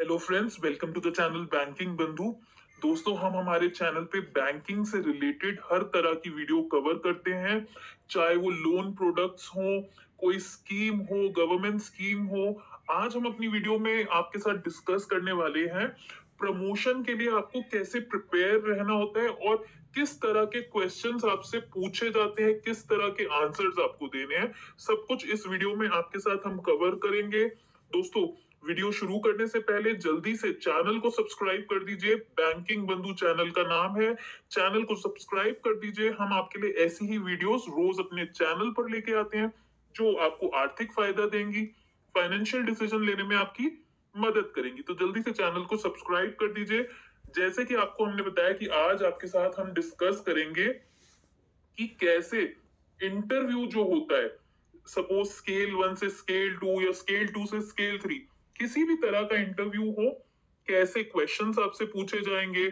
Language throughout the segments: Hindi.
Hello friends, welcome to the channel banking Bandhu. दोस्तों, हम हमारे चैनल पे बैंकिंग से रिलेटेड हर तरह की वीडियो कवर करते हैं, चाहे वो लोन प्रोडक्ट्स हो, कोई स्कीम हो, गवर्नमेंट स्कीम हो। आज हम अपनी वीडियो में आपके साथ डिस्कस करने वाले हैं प्रमोशन के लिए आपको कैसे प्रिपेयर रहना होता है और किस तरह के क्वेश्चंस आपसे पूछे जाते हैं, किस तरह के आंसर्स आपको देने हैं। सब कुछ इस वीडियो में आपके साथ हम कवर करेंगे। दोस्तों, वीडियो शुरू करने से पहले जल्दी से चैनल को सब्सक्राइब कर दीजिए। बैंकिंग बंधु चैनल का नाम है, चैनल को सब्सक्राइब कर दीजिए। हम आपके लिए ऐसी ही वीडियोस रोज अपने चैनल पर लेके आते हैं जो आपको आर्थिक फायदा देंगी, फाइनेंशियल डिसीजन लेने में आपकी मदद करेंगी। तो जल्दी से चैनल को सब्सक्राइब कर दीजिए। जैसे कि आपको हमने बताया कि आज आपके साथ हम डिस्कस करेंगे कि कैसे इंटरव्यू जो होता है, सपोज स्केल 1 से स्केल 2 या स्केल 2 से स्केल 3, किसी भी तरह का इंटरव्यू हो, कैसे क्वेश्चंस आपसे पूछे जाएंगे,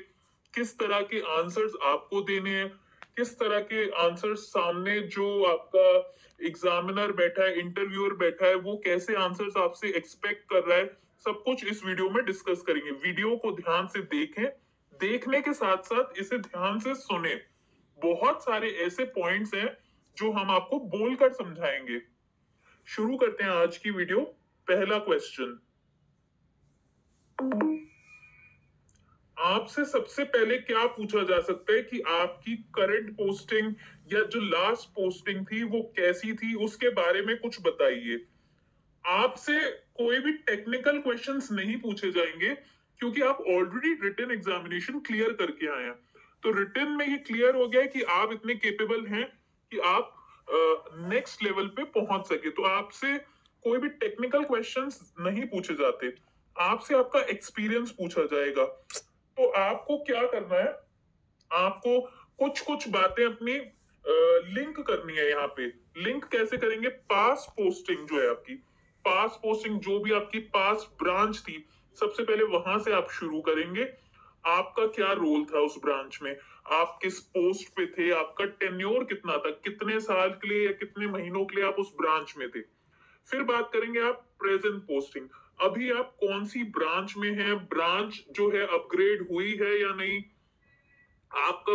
किस तरह के आंसर्स आपको देने हैं, किस तरह के आंसर्स सामने जो आपका एग्जामिनर बैठा है, इंटरव्यूअर बैठा है, वो कैसे आंसर्स आपसे एक्सपेक्ट कर रहा है। सब कुछ इस वीडियो में डिस्कस करेंगे। वीडियो को ध्यान से देखें, देखने के साथ साथ इसे ध्यान से सुने। बहुत सारे ऐसे पॉइंट्स हैं जो हम आपको बोलकर समझाएंगे। शुरू करते हैं आज की वीडियो। पहला क्वेश्चन, आपसे सबसे पहले क्या पूछा जा सकता है कि आपकी करंट पोस्टिंग या जो लास्ट पोस्टिंग थी वो कैसी थी, उसके बारे में कुछ बताइए। आपसे कोई भी टेक्निकल क्वेश्चंस नहीं पूछे जाएंगे क्योंकि आप ऑलरेडी रिटन एग्जामिनेशन क्लियर करके आए हैं। तो रिटन में ये क्लियर हो गया है कि आप इतने केपेबल हैं कि आप नेक्स्ट लेवल पे पहुंच सके। तो आपसे कोई भी टेक्निकल क्वेश्चंस नहीं पूछे जाते, आपसे आपका एक्सपीरियंस पूछा जाएगा। तो आपको क्या करना है, आपको कुछ कुछ बातें अपनी लिंक करनी है। यहाँ पे लिंक कैसे करेंगे? पास पोस्टिंग जो है आपकी, पास पोस्टिंग जो भी आपकी पास ब्रांच थी, सबसे पहले वहां से आप शुरू करेंगे। आपका क्या रोल था उस ब्रांच में, आप किस पोस्ट पे थे, आपका टेन्योर कितना था, कितने साल के लिए या कितने महीनों के लिए आप उस ब्रांच में थे। फिर बात करेंगे आप प्रेजेंट पोस्टिंग, अभी आप कौन सी ब्रांच में हैं, ब्रांच जो है अपग्रेड हुई है या नहीं, आपका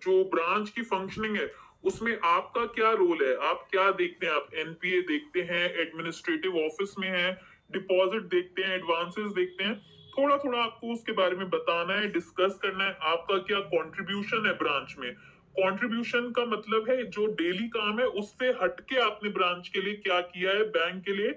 जो ब्रांच की फंक्शनिंग है उसमें आपका क्या रोल है, आप क्या देखते हैं। आप एनपीए देखते हैं, एडमिनिस्ट्रेटिव ऑफिस में है, डिपॉजिट देखते हैं, एडवांसेस देखते हैं। थोड़ा थोड़ा आपको उसके बारे में बताना है, डिस्कस करना है। आपका क्या कंट्रीब्यूशन है ब्रांच में। कंट्रीब्यूशन का मतलब है जो डेली काम है उससे हटके आपने ब्रांच के लिए क्या किया है, बैंक के लिए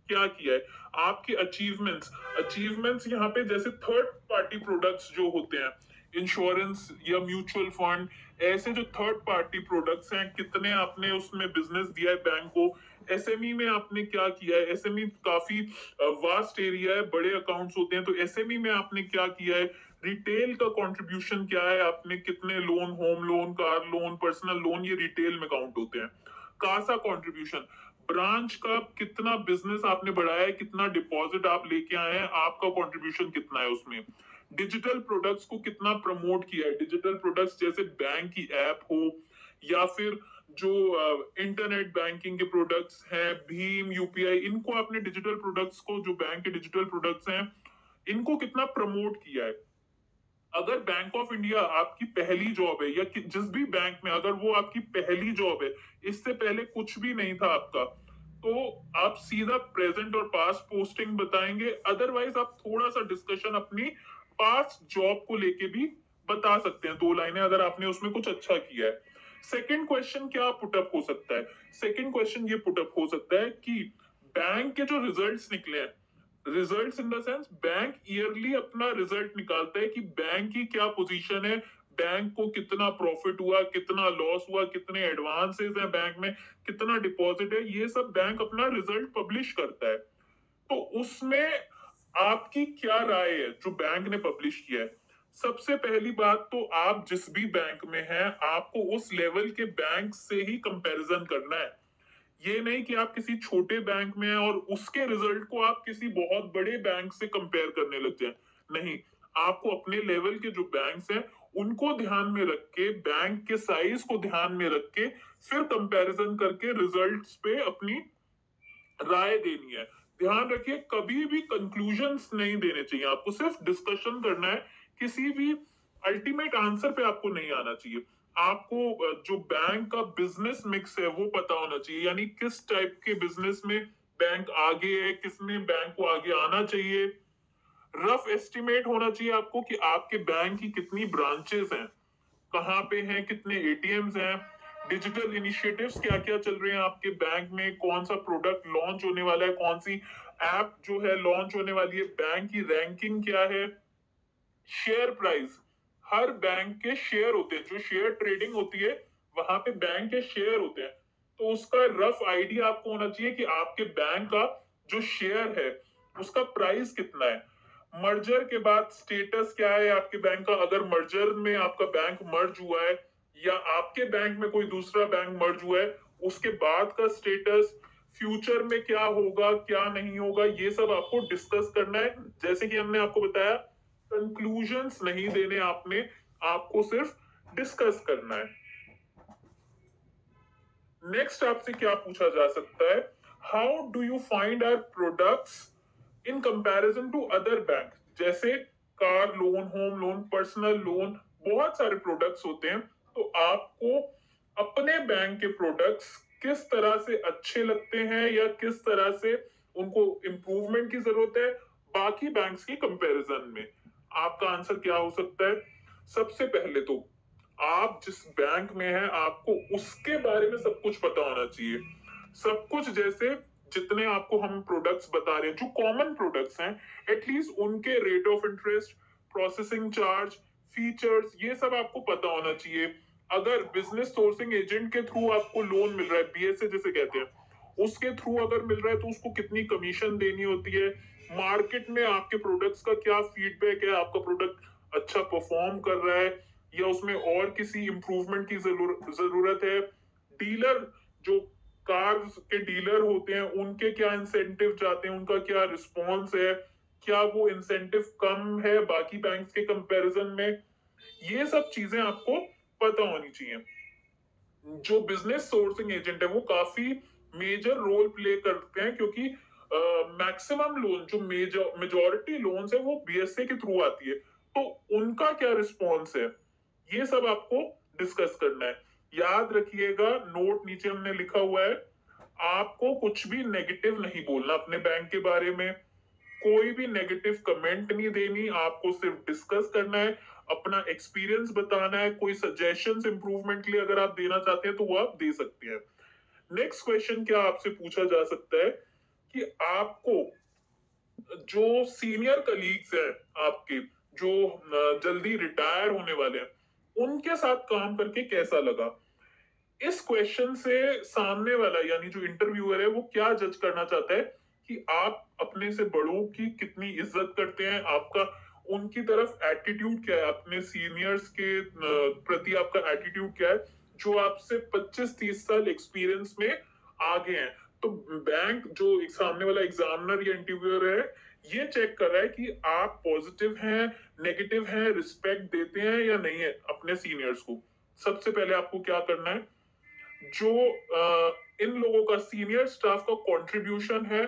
क्या किया है। आपके अचीवमेंट्स, अचीवमेंट्स यहाँ पे जैसे थर्ड पार्टी प्रोडक्ट्स जो होते हैं, इंश्योरेंस या म्यूचुअल फंड, ऐसे जो थर्ड पार्टी प्रोडक्ट्स हैं, कितने आपने उसमें बिजनेस दिया है बैंक को। एसएमई में आपने क्या किया है, एसएमई काफी वास्ट एरिया है, बड़े अकाउंट्स होते हैं, तो एसएमई में आपने क्या किया है। रिटेल का कंट्रीब्यूशन क्या है, आपने कितने loan, home loan, car loan, personal loan, ये रिटेल में काउंट होते हैं। कासा कंट्रीब्यूशन, ब्रांच का कितना बिजनेस आपने बढ़ाया है, कितना डिपॉजिट आप लेके आए हैं, आपका कंट्रीब्यूशन कितना है उसमें। डिजिटल प्रोडक्ट्स को कितना प्रमोट किया है, डिजिटल प्रोडक्ट्स जैसे बैंक की ऐप हो या फिर जो इंटरनेट बैंकिंग के प्रोडक्ट्स हैं, भीम, यूपीआई, इनको आपने डिजिटल प्रोडक्ट्स को, जो बैंक के डिजिटल प्रोडक्ट्स हैं, इनको कितना प्रमोट किया है। अगर बैंक ऑफ इंडिया आपकी पहली जॉब है या जिस भी बैंक में अगर वो आपकी पहली जॉब है, इससे पहले कुछ भी नहीं था आपका, तो आप सीधा प्रेजेंट और पास्ट पोस्टिंग बताएंगे। अदरवाइज आप थोड़ा सा डिस्कशन अपनी पास्ट जॉब को लेके भी बता सकते हैं, 2 लाइनें, अगर आपने उसमें कुछ अच्छा किया है। सेकंड क्वेश्चन क्या पुटअप हो सकता है? सेकंड क्वेश्चन ये पुटअप हो सकता है कि बैंक के जो रिजल्ट्स निकले हैं, results in the sense bank yearly अपना रिजल्ट निकालता है कि बैंक की क्या पोजीशन है, बैंक को कितना प्रॉफिट हुआ, कितना लॉस हुआ, कितने एडवांसेस हैं बैंक में, कितना डिपॉजिट है, ये सब बैंक अपना रिजल्ट पब्लिश करता है। तो उसमें आपकी क्या राय है जो बैंक ने पब्लिश किया है? सबसे पहली बात तो आप जिस भी बैंक में हैं, आपको उस लेवल के बैंक से ही कंपैरिजन करना है। ये नहीं कि आप किसी छोटे बैंक में हैं और उसके रिजल्ट को आप किसी बहुत बड़े बैंक से कंपेयर करने लग जाए। नहीं, आपको अपने लेवल के जो बैंक्स हैं उनको ध्यान में रख के, बैंक के साइज को ध्यान में रख के, फिर कंपैरिजन करके रिजल्ट्स पे अपनी राय देनी है। ध्यान रखिए कभी भी कंक्लूजन्स नहीं देने चाहिए आपको, सिर्फ डिस्कशन करना है। किसी भी अल्टीमेट आंसर पे आपको नहीं आना चाहिए। आपको जो बैंक का बिजनेस मिक्स है वो पता होना चाहिए, यानी किस टाइप के बिजनेस में बैंक आगे है, किसमें बैंक को आगे आना चाहिए। रफ एस्टिमेट होना चाहिए आपको कि आपके बैंक की कितनी ब्रांचेस हैं, कहाँ पे हैं, कितने एटीएम्स हैं, डिजिटल इनिशिएटिव्स क्या क्या चल रहे हैं आपके बैंक में, कौन सा प्रोडक्ट लॉन्च होने वाला है, कौन सी ऐप जो है लॉन्च होने वाली है, बैंक की रैंकिंग क्या है, शेयर प्राइस। हर बैंक के शेयर होते हैं, जो शेयर ट्रेडिंग होती है वहां पे बैंक के शेयर होते हैं। तो उसका रफ आइडिया आपको होना चाहिए कि आपके बैंक का जो शेयर है उसका प्राइस कितना है। मर्जर के बाद स्टेटस क्या है आपके बैंक का, अगर मर्जर में आपका बैंक मर्ज हुआ है या आपके बैंक में कोई दूसरा बैंक मर्ज हुआ है, उसके बाद का स्टेटस, फ्यूचर में क्या होगा क्या नहीं होगा, ये सब आपको डिस्कस करना है। जैसे कि हमने आपको बताया, कंक्लूजन्स नहीं देने आपने, आपको सिर्फ डिस्कस करना है। नेक्स्ट आपसे क्या पूछा जा सकता है, how do you find our products in comparison to other bank. जैसे car loan, home loan, personal loan, बहुत सारे प्रोडक्ट्स होते हैं। तो आपको अपने बैंक के प्रोडक्ट्स किस तरह से अच्छे लगते हैं या किस तरह से उनको इम्प्रूवमेंट की जरूरत है बाकी बैंक्स की कंपैरिजन में। आपका आंसर क्या हो सकता है? सबसे पहले तो आप जिस बैंक में हैं आपको उसके बारे में सब कुछ पता होना चाहिए। सब कुछ, जैसे जितने आपको हम प्रोडक्ट्स बता रहे हैं जो कॉमन प्रोडक्ट्स हैं, एटलीस्ट उनके rate of interest, processing charge, features, ये सब आपको पता होना चाहिए। अगर बिजनेस सोर्सिंग एजेंट के थ्रू आपको लोन मिल रहा है, बीएसए जिसे कहते हैं, उसके थ्रू अगर मिल रहा है तो उसको कितनी कमीशन देनी होती है, मार्केट में आपके प्रोडक्ट्स का क्या फीडबैक है, आपका प्रोडक्ट अच्छा परफॉर्म कर रहा है या उसमें और किसी इंप्रूवमेंट की जरूरत है। डीलर, जो कार के डीलर होते हैं, उनके क्या इंसेंटिव जाते हैं, उनका क्या रिस्पॉन्स है, क्या वो इंसेंटिव कम है बाकी बैंक के कंपैरिजन में, ये सब चीजें आपको पता होनी चाहिए। जो बिजनेस सोर्सिंग एजेंट है वो काफी मेजर रोल प्ले करते हैं, क्योंकि मैक्सिमम लोन, जो मेजोरिटी लोन्स है वो बीएसए के थ्रू आती है। तो उनका क्या रिस्पॉन्स है, ये सब आपको डिस्कस करना है। याद रखिएगा, नोट नीचे हमने लिखा हुआ है, आपको कुछ भी नेगेटिव नहीं बोलना अपने बैंक के बारे में, कोई भी नेगेटिव कमेंट नहीं देनी, आपको सिर्फ डिस्कस करना है, अपना एक्सपीरियंस बताना है। कोई सजेशंस इंप्रूवमेंट के लिए अगर आप देना चाहते हैं तो वो आप दे सकते हैं। नेक्स्ट क्वेश्चन क्या आपसे पूछा जा सकता है कि आपको जो सीनियर कलीग्स हैं आपके, जो जल्दी रिटायर होने वाले हैं, उनके साथ काम करके कैसा लगा। इस क्वेश्चन से सामने वाला यानी जो इंटरव्यूअर है वो क्या जज करना चाहता है कि आप अपने से बड़ों की कितनी इज्जत करते हैं, आपका उनकी तरफ एटीट्यूड क्या है, अपने सीनियर्स के प्रति आपका एटीट्यूड क्या है, जो आपसे 25-30 साल एक्सपीरियंस में आगे हैं। तो बैंक, जो सामने वाला एग्जामिनर या इंटरव्यूअर है, ये चेक कर रहा है कि आप पॉजिटिव हैं, नेगेटिव हैं, रिस्पेक्ट देते हैं या नहीं है अपने सीनियर्स को। सबसे पहले आपको क्या करना है, जो इन लोगों का, सीनियर स्टाफ का कंट्रीब्यूशन है,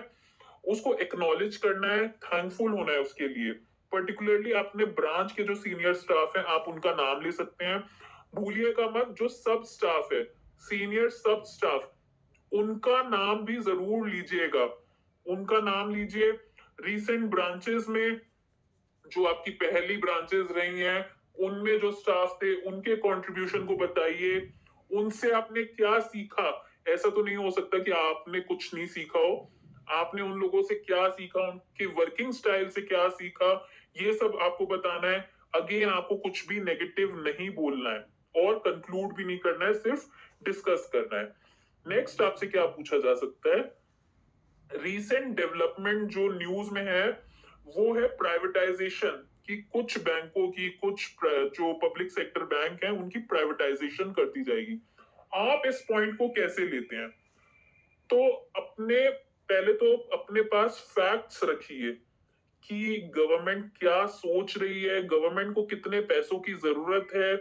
उसको एक्नॉलेज करना है, थैंकफुल होना है उसके लिए। पर्टिकुलरली अपने ब्रांच के जो सीनियर स्टाफ है आप उनका नाम ले सकते हैं। भूलिएगा मत, जो सब स्टाफ है, सीनियर सब स्टाफ, उनका नाम भी जरूर लीजिएगा, उनका नाम लीजिए। रिसेंट ब्रांचेस में जो आपकी पहली ब्रांचेस रही हैं उनमें जो स्टाफ थे उनके कंट्रीब्यूशन को बताइए, उनसे आपने क्या सीखा। ऐसा तो नहीं हो सकता कि आपने कुछ नहीं सीखा हो, आपने उन लोगों से क्या सीखा, उनके वर्किंग स्टाइल से क्या सीखा, ये सब आपको बताना है। अगेन, आपको कुछ भी नेगेटिव नहीं बोलना है और कंक्लूड भी नहीं करना है, सिर्फ डिस्कस करना है। नेक्स्ट आपसे क्या पूछा जा सकता है, रीसेंट डेवलपमेंट जो न्यूज में है वो है प्राइवेटाइजेशन की, कुछ बैंकों की, जो पब्लिक सेक्टर बैंक हैं उनकी प्राइवेटाइजेशन कर दी जाएगी। आप इस पॉइंट को कैसे लेते हैं? तो पहले तो अपने पास फैक्ट्स रखिए कि गवर्नमेंट क्या सोच रही है, गवर्नमेंट को कितने पैसों की जरूरत है,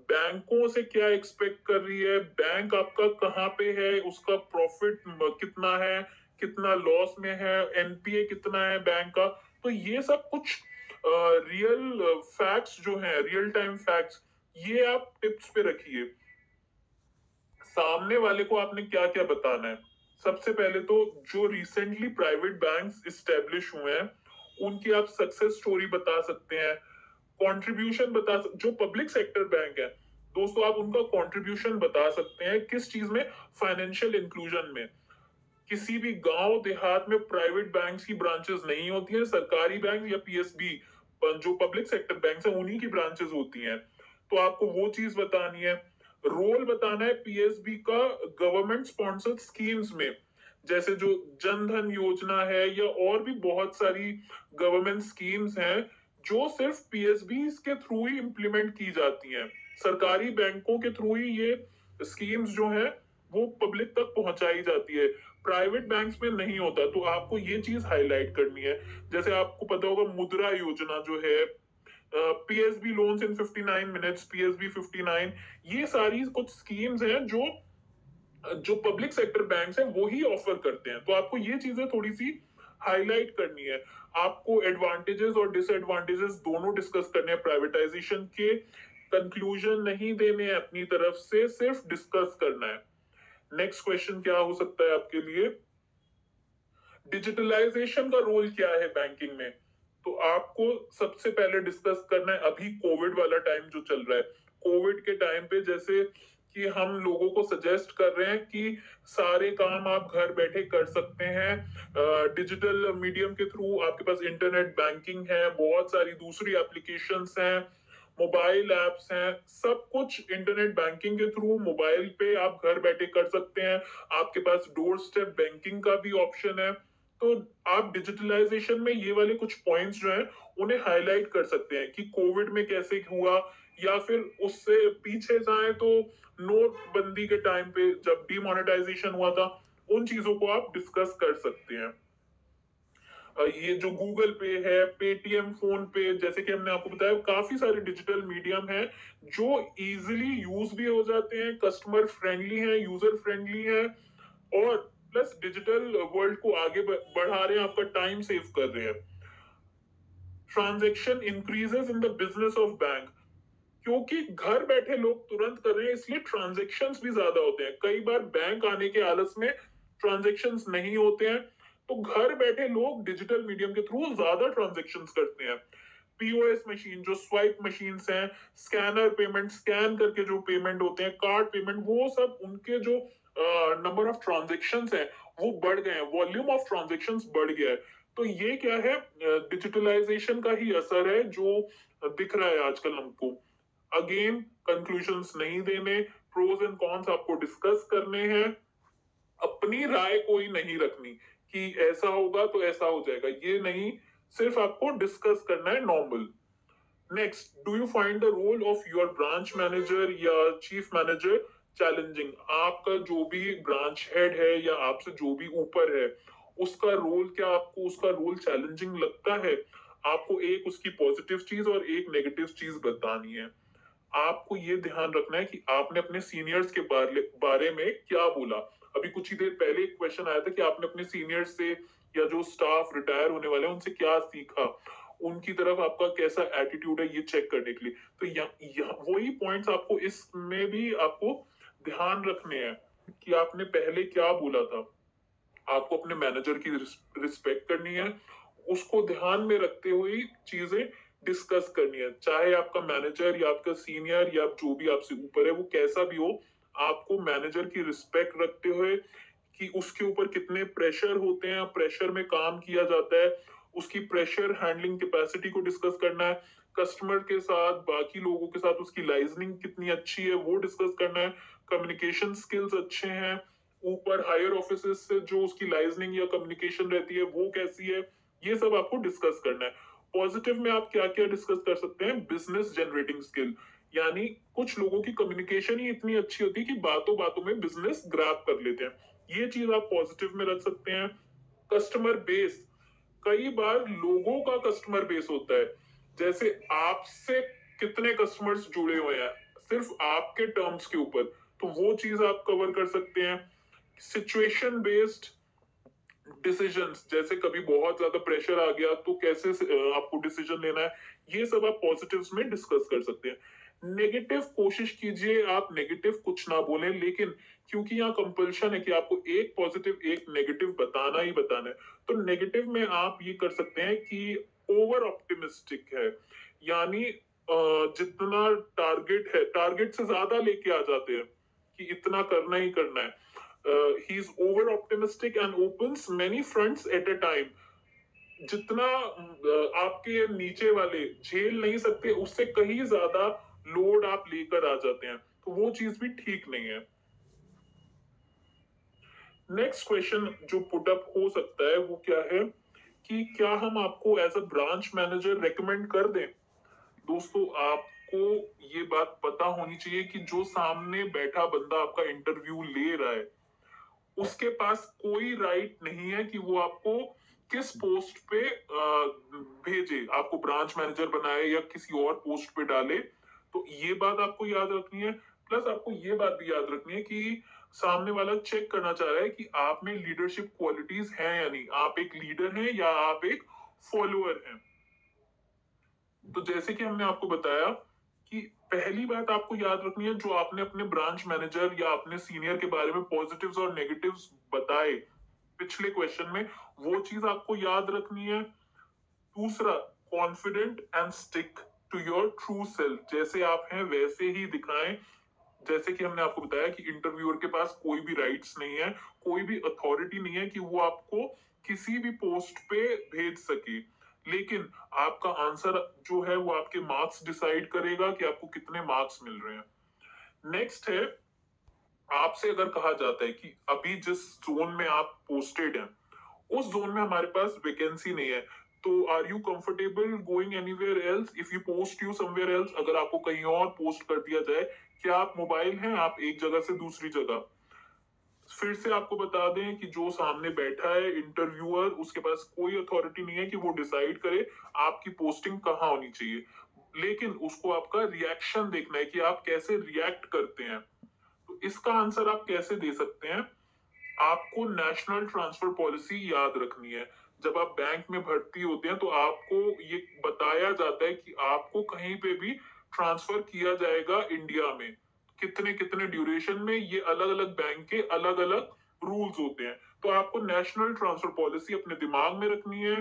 बैंकों से क्या एक्सपेक्ट कर रही है, बैंक आपका कहाँ पे है, उसका प्रॉफिट कितना है, कितना लॉस में है, एनपीए कितना है बैंक का। तो ये सब कुछ रियल फैक्ट्स जो है, रियल टाइम फैक्ट्स, ये आप टिप्स पे रखिए। सामने वाले को आपने क्या क्या बताना है। सबसे पहले तो जो रिसेंटली प्राइवेट बैंक्स इस्टेब्लिश हुए हैं उनकी आप सक्सेस स्टोरी बता सकते हैं, कंट्रीब्यूशन जो पब्लिक सेक्टर बैंक है दोस्तों, आप उनका कंट्रीब्यूशन बता सकते हैं किस चीज में, फाइनेंशियल इंक्लूजन में। किसी भी गांव देहात में प्राइवेट बैंक्स की ब्रांचेस नहीं होती हैं, सरकारी बैंक या पीएसबी जो पब्लिक सेक्टर बैंक है उन्हीं की ब्रांचेस होती हैं। तो आपको वो चीज बतानी है। रोल बताना है पीएसबी का गवर्नमेंट स्पॉन्सर्ड स्कीम्स में, जैसे जो जन धन योजना है या और भी बहुत सारी गवर्नमेंट स्कीम्स हैं जो सिर्फ पीएसबी के थ्रू ही इंप्लीमेंट की जाती हैं। सरकारी बैंकों के थ्रू ही ये स्कीम्स जो है वो पब्लिक तक पहुंचाई जाती है, प्राइवेट बैंक्स में नहीं होता। तो आपको ये चीज हाईलाइट करनी है। जैसे आपको पता होगा मुद्रा योजना जो है, PSB loans in 59 minutes, PSB 59, ये सारी कुछ स्कीम्स हैं जो जो पब्लिक सेक्टर बैंक्स हैं वो ही ऑफर करते हैं। तो आपको ये चीजें थोड़ी सी हाईलाइट करनी है। आपको एडवांटेजेस और डिसएडवांटेजेस दोनों डिस्कस करने हैं प्राइवेटाइजेशन के। कंक्लूजन नहीं देने हैं अपनी तरफ से, सिर्फ डिस्कस करना है। नेक्स्ट क्वेश्चन क्या हो सकता है आपके लिए, डिजिटलाइजेशन का रोल क्या है बैंकिंग में। तो आपको सबसे पहले डिस्कस करना है, अभी कोविड वाला टाइम जो चल रहा है, कोविड के टाइम पे जैसे कि हम लोगों को सजेस्ट कर रहे हैं कि सारे काम आप घर बैठे कर सकते हैं डिजिटल मीडियम के थ्रू। आपके पास इंटरनेट बैंकिंग है, बहुत सारी दूसरी एप्लीकेशंस हैं, मोबाइल एप्स हैं, सब कुछ इंटरनेट बैंकिंग के थ्रू मोबाइल पे आप घर बैठे कर सकते हैं। आपके पास डोर स्टेप बैंकिंग का भी ऑप्शन है। तो आप डिजिटलाइजेशन में ये वाले कुछ पॉइंट्स जो हैं उन्हें हाईलाइट कर सकते हैं कि कोविड में कैसे हुआ, या फिर उससे पीछे जाए तो नोटबंदी के टाइम पे जब डिमोनेटाइजेशन हुआ था, उन चीजों को आप डिस्कस कर सकते हैं। ये जो गूगल पे है, पेटीएम, फोन पे, जैसे कि हमने आपको बताया काफी सारे डिजिटल मीडियम है जो इजीली यूज भी हो जाते हैं, कस्टमर फ्रेंडली है, यूजर फ्रेंडली है, और प्लस डिजिटल वर्ल्ड को आगे बढ़ा रहे हैं, आपका टाइम सेव कर रहे हैं। Transaction increases in the business of bank, क्योंकि घर बैठे लोग तुरंत कर रहे हैं इसलिए ट्रांजेक्शन्स भी ज्यादा होते हैं। कई बार बैंक आने के आलस में ट्रांजेक्शन्स नहीं होते हैं, तो घर बैठे लोग डिजिटल मीडियम के थ्रू ज्यादा ट्रांजेक्शन्स करते हैं। पीओएस मशीन, जो स्वाइप मशीन हैं, स्कैनर पेमेंट, स्कैन करके जो पेमेंट होते हैं, कार्ड पेमेंट, वो सब उनके जो नंबर ऑफ ट्रांजेक्शन्स हैं वो बढ़ गए हैं, वॉल्यूम ऑफ ट्रांजेक्शन्स बढ़ गया है। तो ये क्या है, डिजिटलाइजेशन का ही असर है जो दिख रहा है आजकल हमको। अगेन कंक्लूजन्स नहीं देने, प्रोज एंड कॉन्स आपको डिस्कस करने हैं, अपनी राय कोई नहीं रखनी कि ऐसा होगा तो ऐसा हो जाएगा, ये नहीं, सिर्फ आपको डिस्कस करना है normal. Next, do you find the role of your branch manager या चीफ मैनेजर चैलेंजिंग। आपका जो भी ब्रांच हेड है या आपसे जो भी ऊपर है उसका रोल, क्या आपको उसका रोल चैलेंजिंग लगता है। आपको एक उसकी पॉजिटिव चीज और एक नेगेटिव चीज बतानी है। आपको ये ध्यान रखना है कि आपने अपने सीनियर्स के बारे में क्या बोला। अभी कुछ ही देर पहले एक क्वेश्चन आया था कि आपने अपने सीनियर्स से या जो स्टाफ रिटायर होने वाले हैं उनसे क्या सीखा, उनकी तरफ आपका कैसा एटीट्यूड है, ये चेक करने के लिए। तो वही पॉइंट्स आपको इसमें भी आपको ध्यान रखने हैं कि आपने पहले क्या बोला था। आपको अपने मैनेजर की रिस्पेक्ट करनी है, उसको ध्यान में रखते हुए चीजें डिस्कस करनी है। चाहे आपका मैनेजर या आपका सीनियर या जो भी आपसे ऊपर है वो कैसा भी हो, आपको मैनेजर की रिस्पेक्ट रखते हुए कि उसके ऊपर कितने प्रेशर होते हैं, प्रेशर में काम किया जाता है, उसकी प्रेशर हैंडलिंग कैपेसिटी को डिस्कस करना है। कस्टमर के साथ, बाकी लोगों के साथ उसकी लाइजनिंग कितनी अच्छी है वो डिस्कस करना है। कम्युनिकेशन स्किल्स अच्छे हैं, ऊपर हायर ऑफिसर्स से जो उसकी लाइजनिंग या कम्युनिकेशन रहती है वो कैसी है, ये सब आपको डिस्कस करना है। पॉजिटिव में आप क्या क्या डिस्कस कर सकते हैं, बिजनेस जनरेटिंग स्किल, यानी कुछ लोगों की कम्युनिकेशन ही इतनी अच्छी होती है कि बातों बातों में बिजनेस ग्रैब कर लेते हैं, ये चीज आप पॉजिटिव में रख सकते हैं। कस्टमर बेस, कई बार लोगों का कस्टमर बेस होता है, जैसे आपसे कितने कस्टमर्स जुड़े हुए हैं सिर्फ आपके टर्म्स के ऊपर, तो वो चीज आप कवर कर सकते हैं। सिचुएशन बेस्ड, डिसीजंस, जैसे कभी बहुत ज्यादा प्रेशर आ गया तो कैसे आपको डिसीजन लेना है, ये सब आप पॉजिटिव्स में डिस्कस कर सकते हैं। नेगेटिव कोशिश कीजिए आप नेगेटिव कुछ ना बोलें, लेकिन क्योंकि यहाँ कंपल्शन है कि आपको एक पॉजिटिव एक नेगेटिव बताना ही बताना है, तो नेगेटिव में आप ये कर सकते हैं कि ओवर ऑप्टिमिस्टिक है, यानी जितना टारगेट है टारगेट से ज्यादा लेके आ जाते हैं कि इतना करना ही करना है। He is over optimistic and opens many fronts at a time. जितना आपके नीचे वाले झेल नहीं सकते उससे कहीं ज्यादा लोड आप लेकर आ जाते हैं, तो वो चीज भी ठीक नहीं है। नेक्स्ट क्वेश्चन जो पुट अप हो सकता है वो क्या है कि क्या हम आपको as a branch manager recommend कर दें। दोस्तों, आपको ये बात पता होनी चाहिए कि जो सामने बैठा बंदा आपका इंटरव्यू ले रहा है उसके पास कोई राइट नहीं है कि वो आपको किस पोस्ट पे भेजे, आपको ब्रांच मैनेजर बनाए या किसी और पोस्ट पे डाले। तो ये बात आपको याद रखनी है। प्लस आपको ये बात भी याद रखनी है कि सामने वाला चेक करना चाह रहा है कि आप में लीडरशिप क्वालिटीज हैं या नहीं, आप एक लीडर हैं या आप एक फॉलोअर हैं। तो जैसे कि हमने आपको बताया कि पहली बात आपको याद रखनी है, जो आपने अपने ब्रांच मैनेजर या अपने सीनियर के बारे में पॉजिटिव्स और नेगेटिव्स बताए पिछले क्वेश्चन में, वो चीज आपको याद रखनी है। दूसरा, confident and stick to your true self, जैसे आप हैं वैसे ही दिखाएं। जैसे कि हमने आपको बताया कि इंटरव्यूअर के पास कोई भी राइट्स नहीं है, कोई भी अथॉरिटी नहीं है कि वो आपको किसी भी पोस्ट पे भेज सके, लेकिन आपका आंसर जो है वो आपके मार्क्स डिसाइड करेगा कि आपको कितने मार्क्स मिल रहे हैं। नेक्स्ट है, आपसे अगर कहा जाता है कि अभी जिस जोन में आप पोस्टेड हैं उस जोन में हमारे पास वैकेंसी नहीं है, तो are you comfortable going anywhere else if you post you somewhere else. अगर आपको कहीं और पोस्ट कर दिया जाए, क्या आप मोबाइल हैं, आप एक जगह से दूसरी जगह। फिर से आपको बता दें कि जो सामने बैठा है इंटरव्यूअर, उसके पास कोई अथॉरिटी नहीं है कि वो डिसाइड करे आपकी पोस्टिंग कहाँ होनी चाहिए, लेकिन उसको आपका रिएक्शन देखना है कि आप कैसे रिएक्ट करते हैं। तो इसका आंसर आप कैसे दे सकते हैं, आपको नेशनल ट्रांसफर पॉलिसी याद रखनी है। जब आप बैंक में भर्ती होते हैं तो आपको ये बताया जाता है कि आपको कहीं पे भी ट्रांसफर किया जाएगा इंडिया में, कितने कितने ड्यूरेशन में, ये अलग अलग बैंक के अलग अलग रूल्स होते हैं। तो आपको नेशनल ट्रांसफर पॉलिसी अपने दिमाग में रखनी है,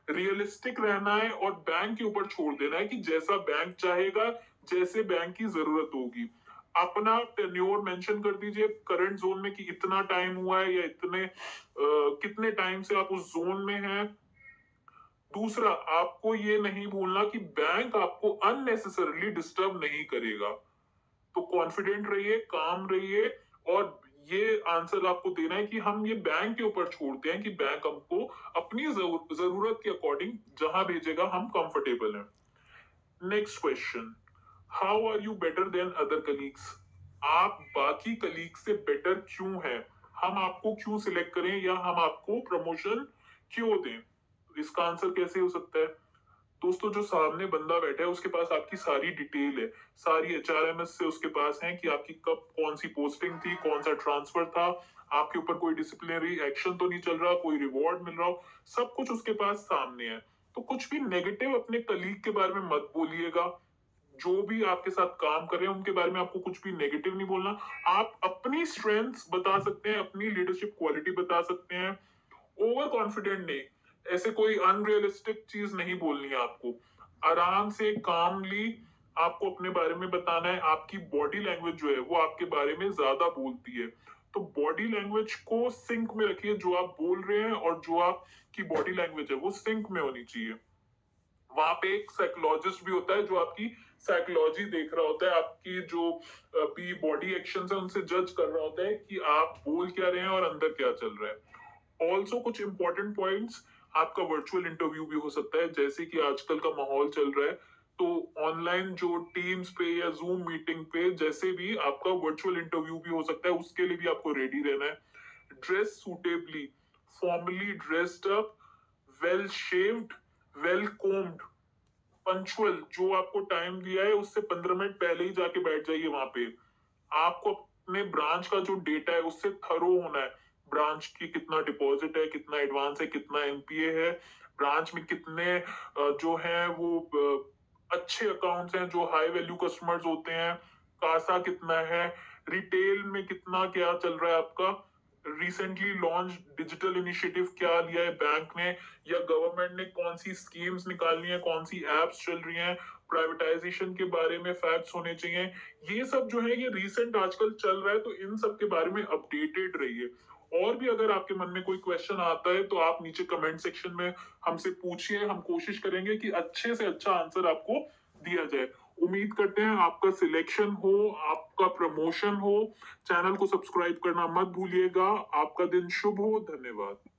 रियलिस्टिक रहना है और बैंक के ऊपर छोड़ देना है कि जैसा बैंक चाहेगा, जैसे बैंक की जरूरत होगी। अपना टेन्योर मेंशन कर दीजिए करंट जोन में कि इतना टाइम हुआ है या कितने टाइम से आप उस जोन में हैं। दूसरा, आपको ये नहीं भूलना कि बैंक आपको अननेसेसरली डिस्टर्ब नहीं करेगा। तो कॉन्फिडेंट रहिए, काम रहिए, और ये आंसर आपको देना है कि हम ये बैंक के ऊपर छोड़ते हैं कि बैंक हमको अपनी जरूरत के अकॉर्डिंग जहां भेजेगा हम कंफर्टेबल हैं। Next question, how are you better than other colleagues. आप बाकी कलीग से बेटर क्यों हैं, हम आपको क्यों सिलेक्ट करें या हम आपको प्रमोशन क्यों दें। तो इसका आंसर कैसे हो सकता है। दोस्तों, जो सामने बंदा बैठा है उसके पास आपकी सारी डिटेल है, सारी एचआरएमएस से उसके पास है कि आपकी कब कौन सी पोस्टिंग थी, कौन सा ट्रांसफर था, आपके ऊपर कोई डिसिप्लिनरी एक्शन तो नहीं चल रहा, कोई रिवॉर्ड मिल रहा हो, सब कुछ उसके पास सामने है। तो कुछ भी नेगेटिव अपने कलीग के बारे में मत बोलिएगा। जो भी आपके साथ काम कर रहे हैं उनके बारे में आपको कुछ भी नेगेटिव नहीं बोलना। आप अपनी स्ट्रेंथ्स बता सकते हैं, अपनी लीडरशिप क्वालिटी बता सकते हैं, ओवर कॉन्फिडेंट नहीं, ऐसे कोई अनरियलिस्टिक चीज नहीं बोलनी है आपको। आराम से कामली आपको अपने बारे में बताना है। आपकी बॉडी लैंग्वेज जो है वो आपके बारे में ज्यादा बोलती है, तो बॉडी लैंग्वेज को सिंक में रखिए। जो आप बोल रहे हैं और जो आपकी बॉडी लैंग्वेज है वो सिंक में होनी चाहिए। वहां पे एक साइकोलॉजिस्ट भी होता है जो आपकी साइकोलॉजी देख रहा होता है, आपकी जो भी बॉडी एक्शंस है उनसे जज कर रहा होता है कि आप बोल क्या रहे हैं और अंदर क्या चल रहा है। ऑल्सो कुछ इंपॉर्टेंट पॉइंट्स, आपका वर्चुअल इंटरव्यू भी हो सकता है, जैसे कि आजकल का माहौल चल रहा है, तो ऑनलाइन जो टीम्स पे या जूम मीटिंग पे जैसे भी आपका वर्चुअल इंटरव्यू भी हो सकता है, उसके लिए भी आपको रेडी रहना है। Dress suitably, formally dressed up, well shaved, well combed, punctual, जो आपको टाइम दिया है उससे 15 मिनट पहले ही जाके बैठ जाइए वहां पे। आपको अपने ब्रांच का जो डेटा है उससे थरो होना है। ब्रांच की कितना डिपॉजिट है, कितना एडवांस है, कितना एनपीए है, ब्रांच में कितने जो है वो अच्छे अकाउंट्स हैं जो हाई वैल्यू कस्टमर्स होते हैं, कासा कितना है, रिटेल में कितना क्या चल रहा है आपका, रिसेंटली लॉन्च डिजिटल इनिशिएटिव क्या लिया है बैंक ने या गवर्नमेंट ने, कौन सी स्कीम्स निकालनी है, कौन सी एप्स चल रही हैं, प्राइवेटाइजेशन के बारे में फैक्ट्स होने चाहिए। ये सब जो है ये रीसेंट आजकल चल रहा है, तो इन सब के बारे में अपडेटेड रहिए। और भी अगर आपके मन में कोई क्वेश्चन आता है तो आप नीचे कमेंट सेक्शन में हमसे पूछिए, हम कोशिश करेंगे कि अच्छे से अच्छा आंसर आपको दिया जाए। उम्मीद करते हैं आपका सिलेक्शन हो, आपका प्रमोशन हो। चैनल को सब्सक्राइब करना मत भूलिएगा। आपका दिन शुभ हो। धन्यवाद।